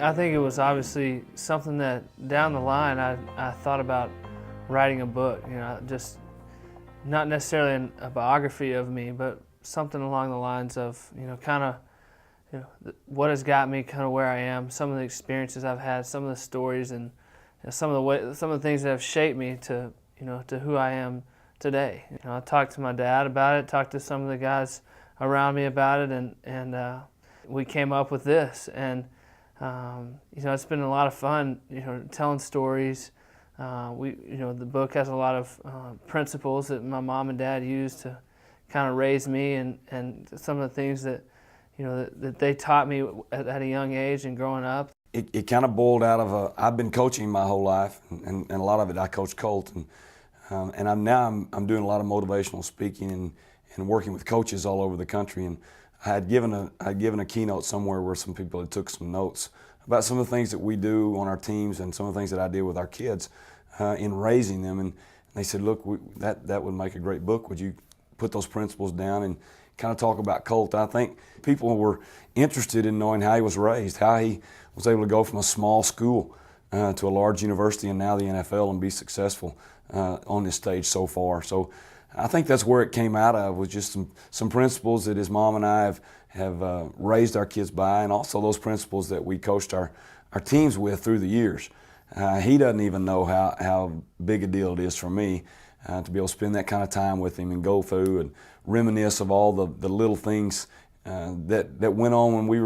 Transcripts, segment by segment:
I think it was obviously something that down the line I thought about writing a book, just not necessarily a biography of me, but something along the lines of, kind of, what has got me kind of where I am, some of the experiences I've had, some of the stories, and some of the things that have shaped me to, to who I am today. I talked to my dad about it, talked to some of the guys around me about it, and we came up with this. And it's been a lot of fun, telling stories. The book has a lot of principles that my mom and dad used to kind of raise me, and some of the things that, that they taught me at a young age and growing up. It kind of boiled out of I've been coaching my whole life, and a lot of it I coach Colt, and I'm doing a lot of motivational speaking and working with coaches all over the country. And I had given a keynote somewhere where some people had took some notes about some of the things that we do on our teams and some of the things that I did with our kids in raising them. And they said, look, that would make a great book. Would you put those principles down and kind of talk about Colt? I think people were interested in knowing how he was raised, how he was able to go from a small school to a large university and now the NFL and be successful on this stage so far. So I think that's where it came out of, was just some principles that his mom and I have raised our kids by, and also those principles that we coached our teams with through the years. He doesn't even know how big a deal it is for me to be able to spend that kind of time with him and go through and reminisce of all the little things that went on when we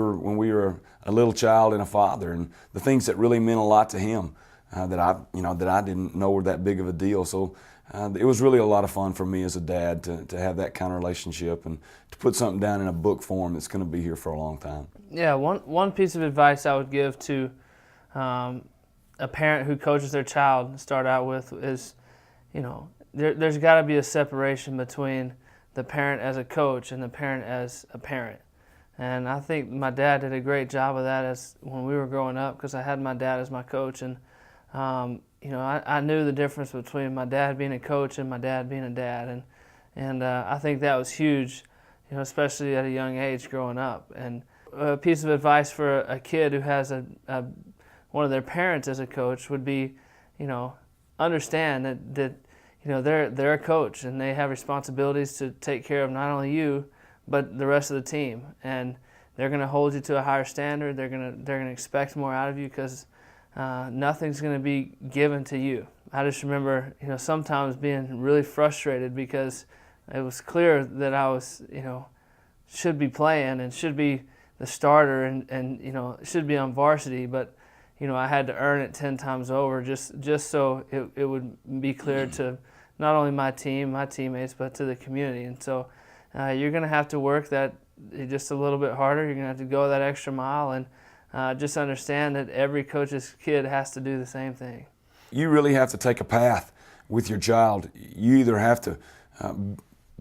were a little child and a father, and the things that really meant a lot to him that I didn't know were that big of a deal. So it was really a lot of fun for me as a dad to have that kind of relationship and to put something down in a book form that's going to be here for a long time. Yeah, one piece of advice I would give to a parent who coaches their child to start out with is, there's got to be a separation between the parent as a coach and the parent as a parent. And I think my dad did a great job of that when we were growing up, because I had my dad as my coach, and I knew the difference between my dad being a coach and my dad being a dad, and I think that was huge, especially at a young age growing up. And a piece of advice for a kid who has one of their parents as a coach would be, understand that they're a coach and they have responsibilities to take care of not only you but the rest of the team, and they're going to hold you to a higher standard. They're going to expect more out of you, because nothing's going to be given to you. I just remember, sometimes being really frustrated because it was clear that I was, should be playing and should be the starter and should be on varsity, but I had to earn it 10 times over just so it would be clear to not only my team, my teammates, but to the community. And so you're going to have to work that just a little bit harder. You're going to have to go that extra mile, and just understand that every coach's kid has to do the same thing. You really have to take a path with your child. You either have to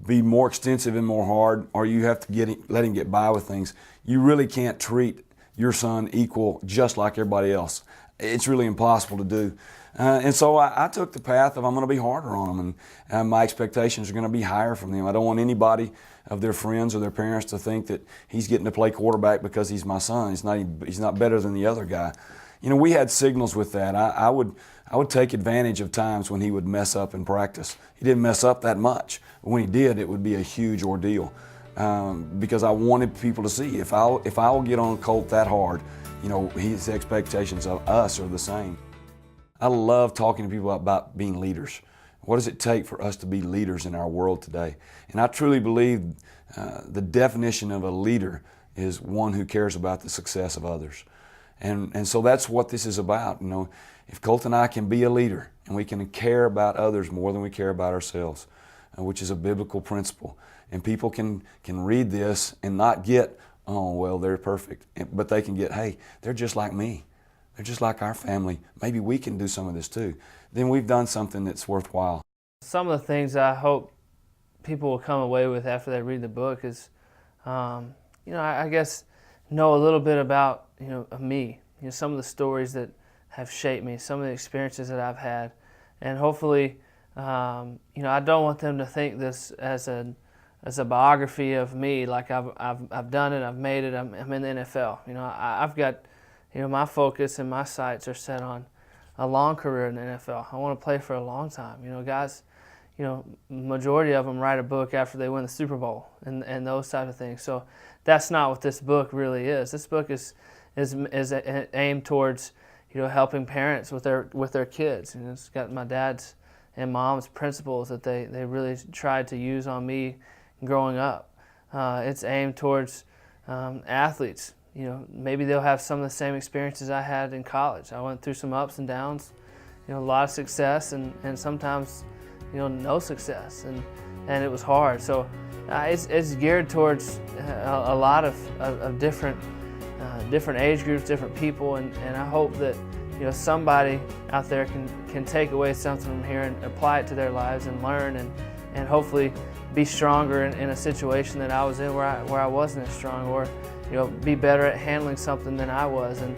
be more extensive and more hard, or you have to let him get by with things. You really can't treat your son equal just like everybody else. It's really impossible to do. And so I took the path of I'm going to be harder on them, and my expectations are going to be higher from them. I don't want anybody of their friends or their parents to think that he's getting to play quarterback because he's my son. He's not better than the other guy. We had signals with that. I would take advantage of times when he would mess up in practice. He didn't mess up that much, but when he did, it would be a huge ordeal. Because I wanted people to see if I will get on Colt that hard, his expectations of us are the same. I love talking to people about being leaders. What does it take for us to be leaders in our world today? And I truly believe the definition of a leader is one who cares about the success of others. And so that's what this is about. If Colt and I can be a leader and we can care about others more than we care about ourselves, which is a biblical principle, and people can read this and not get, oh, well, they're perfect, but they can get, hey, they're just like me. They're just like our family. Maybe we can do some of this too. Then we've done something that's worthwhile. Some of the things I hope people will come away with after they read the book is, I guess, know a little bit about, me. Some of the stories that have shaped me, some of the experiences that I've had, and hopefully, I don't want them to think this as a biography of me, like I've done it, I've made it, I'm in the NFL. I've got my focus and my sights are set on a long career in the NFL. I want to play for a long time. Guys, majority of them write a book after they win the Super Bowl and those type of things. So that's not what this book really is. This book is aimed towards helping parents with their kids. It's got my dad's and mom's principles that they really tried to use on me growing up. It's aimed towards athletes. Maybe they'll have some of the same experiences I had in college. I went through some ups and downs, a lot of success and sometimes no success, and it was hard. So it's geared towards a lot of different age groups, different people, and I hope that somebody out there can take away something from here and apply it to their lives and learn and hopefully be stronger in a situation that I was in where I wasn't as strong, or be better at handling something than I was. And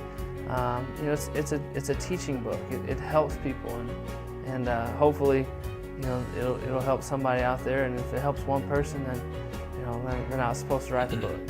it's a teaching book. It helps people, and hopefully it'll help somebody out there. And if it helps one person, then I was supposed to write the book.